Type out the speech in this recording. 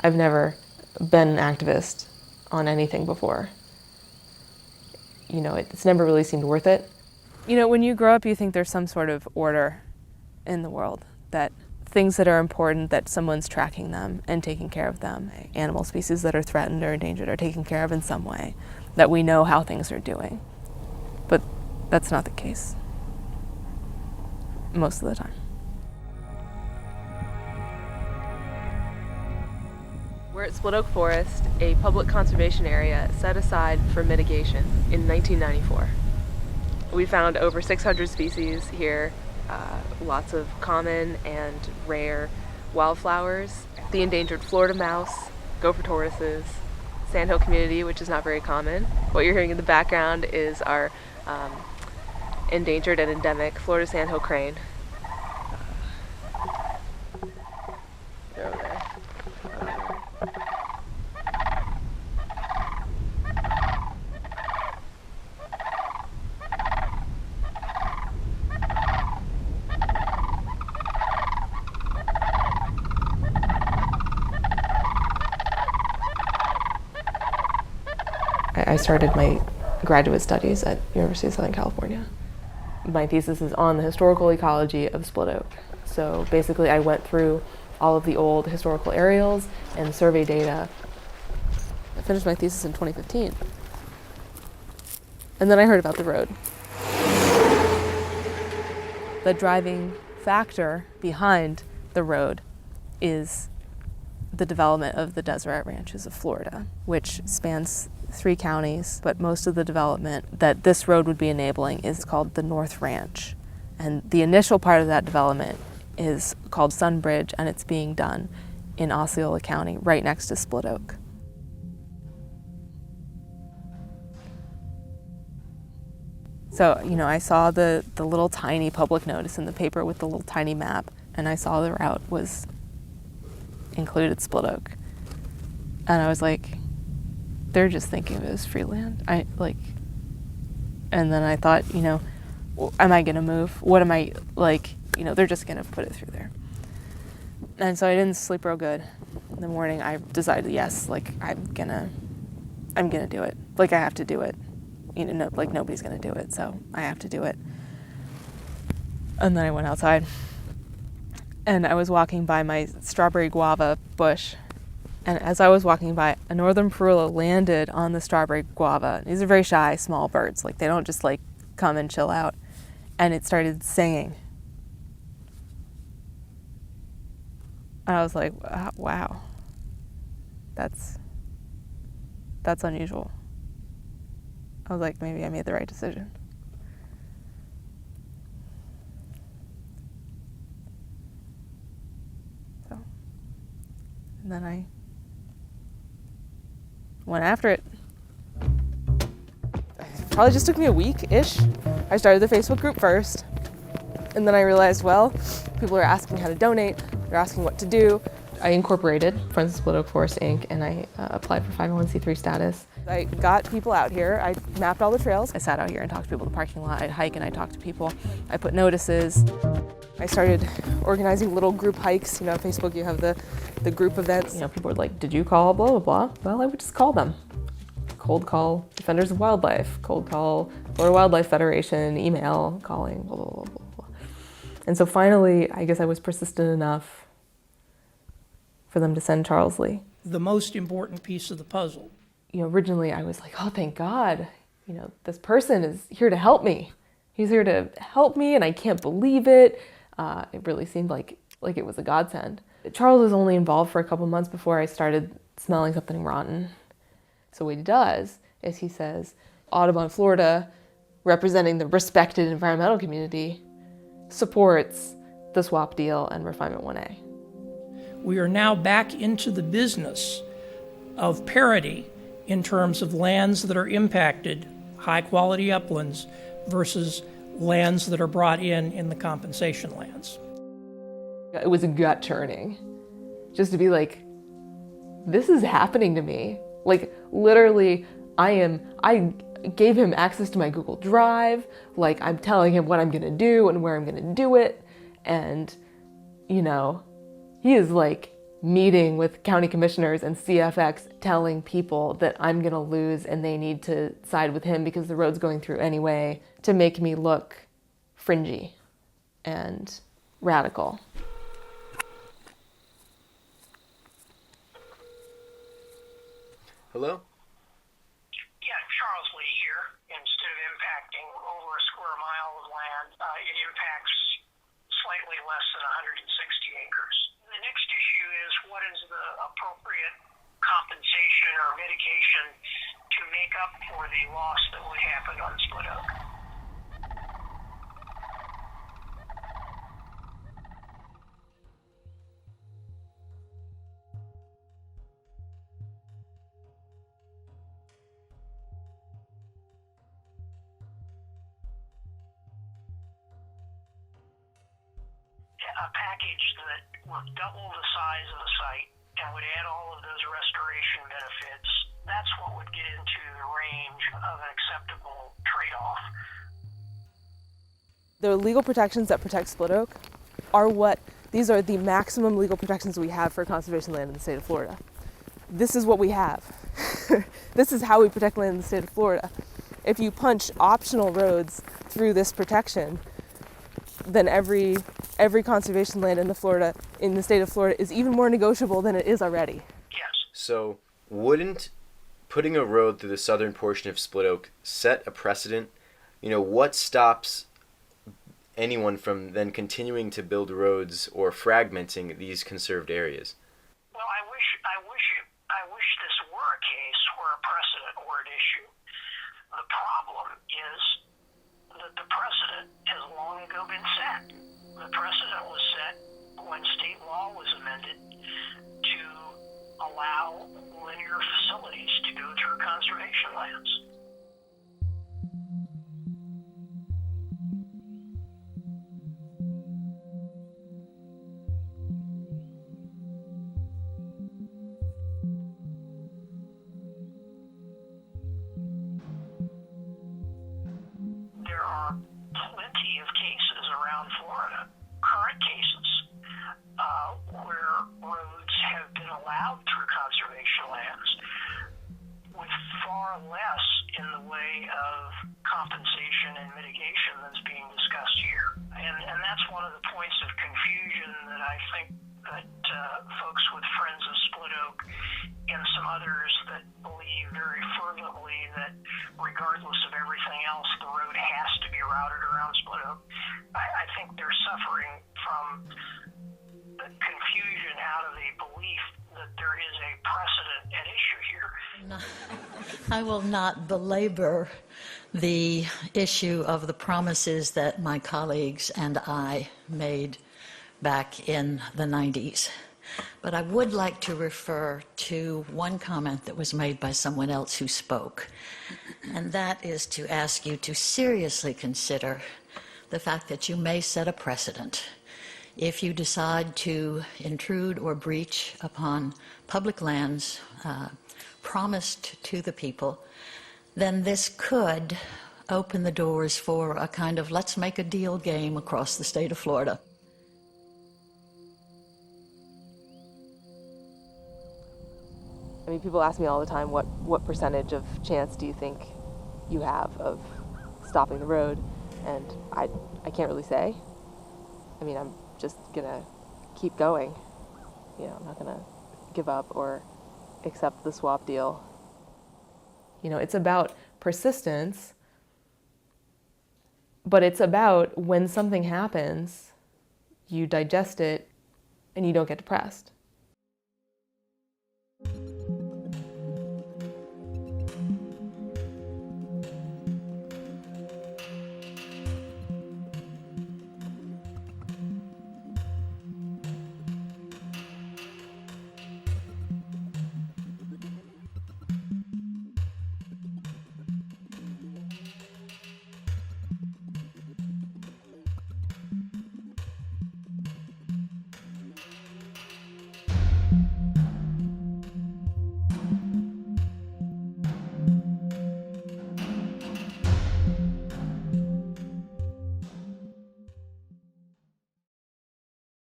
I've never been an activist on anything before. You know, it's never really seemed worth it. You know, when you grow up, you think there's some sort of order in the world, that things that are important, that someone's tracking them and taking care of them. Animal species that are threatened or endangered are taken care of in some way, that we know how things are doing. But that's not the case most of the time. We're at Split Oak Forest, a public conservation area set aside for mitigation in 1994. We found over 600 species here, lots of common and rare wildflowers, the endangered Florida mouse, gopher tortoises, sandhill community, which is not very common. What you're hearing in the background is our endangered and endemic Florida sandhill crane. They're over there. I started my graduate studies at University of Southern California. My thesis is on the historical ecology of Split Oak. So basically I went through all of the old historical aerials and survey data. I finished my thesis in 2015. And then I heard about the road. The driving factor behind the road is the development of the Deseret Ranches of Florida, which spans 3 counties, but most of the development that this road would be enabling is called the North Ranch. And the initial part of that development is called Sunbridge, and it's being done in Osceola County, right next to Split Oak. So, you know, I saw the little tiny public notice in the paper with the little tiny map, and I saw the route was included Split Oak. And I was like, they're just thinking of it as free land. And then I thought, you know, am I gonna move? What am I, like, you know, they're just gonna put it through there. And so I didn't sleep real good. In the morning I decided, yes, like I'm gonna do it. Like I have to do it. You know, no, like nobody's gonna do it, so I have to do it. And then I went outside and I was walking by my strawberry guava bush. And as I was walking by, a northern parula landed on the strawberry guava. These are very shy, small birds. Like, they don't just, like, come and chill out. And it started singing. And I was like, wow. That's unusual. I was like, maybe I made the right decision. So, and then I went after it. It probably just took me a week-ish. I started the Facebook group first, and then I realized, well, people are asking how to donate, they're asking what to do. I incorporated Friends of Split Oak Forest, Inc., and I applied for 501c3 status. I got people out here, I mapped all the trails. I sat out here and talked to people in the parking lot. I'd hike and I'd talk to people. I put notices. I started organizing little group hikes. You know, on Facebook you have the group events. You know, people were like, did you call blah, blah, blah? Well, I would just call them. Cold call Defenders of Wildlife, cold call Florida Wildlife Federation, email, calling, blah, blah, blah, blah, blah. And so finally, I guess I was persistent enough for them to send Charles Lee. The most important piece of the puzzle. You know, originally I was like, oh, thank God, you know, this person is here to help me. He's here to help me, and I can't believe it. It really seemed like it was a godsend. Charles was only involved for a couple months before I started smelling something rotten. So what he does is he says, Audubon, Florida, representing the respected environmental community, supports the swap deal and Refinement 1A. We are now back into the business of parity in terms of lands that are impacted, high-quality uplands, versus lands that are brought in the compensation lands. It was gut-churning, just to be like, this is happening to me. Like, literally, I gave him access to my Google Drive, like, I'm telling him what I'm gonna do and where I'm gonna do it, and, you know, he is like meeting with county commissioners and CFX telling people that I'm gonna lose and they need to side with him because the road's going through anyway, to make me look fringy and radical. Hello? Yeah, Charles Lee here. Instead of impacting over a square mile of land, it impacts slightly less than 160 acres. The next issue is what is the appropriate compensation or mitigation to make up for the loss that would happen on Split Oak. A package that would double the size of the site and would add all of those restoration benefits, that's what would get into the range of an acceptable trade-off. The legal protections that protect Split Oak these are the maximum legal protections we have for conservation land in the state of Florida. This is what we have. This is how we protect land in the state of Florida. If you punch optional roads through this protection, then every conservation land in the state of Florida is even more negotiable than it is already. Yes. So, wouldn't putting a road through the southern portion of Split Oak set a precedent? What stops anyone from then continuing to build roads or fragmenting these conserved areas? Well, I wish this were a case where a precedent were at issue. The problem is that the precedent has long ago been set. The precedent was set when state law was amended to allow linear facilities to go through conservation lands. There are plenty of cases around Florida, current cases, where roads have been allowed through conservation lands with far less in the way of compensation and mitigation that's being discussed here. And that's one of the points of confusion that I think that folks with Friends of Split Oak and some others that believe very fervently that regardless of everything else, the road has to be routed around Split Oak. I think they're suffering from the confusion out of the belief that there is a precedent at issue here. I will not belabor the issue of the promises that my colleagues and I made back in the 90s. But I would like to refer to one comment that was made by someone else who spoke, and that is to ask you to seriously consider the fact that you may set a precedent if you decide to intrude or breach upon public lands promised to the people. Then this could open the doors for a kind of let's make a deal game across the state of Florida. I mean, people ask me all the time, what percentage of chance do you think you have of stopping the road? And I can't really say. I mean, I'm just gonna keep going. I'm not gonna give up or accept the swap deal. It's about persistence, but it's about when something happens, you digest it and you don't get depressed.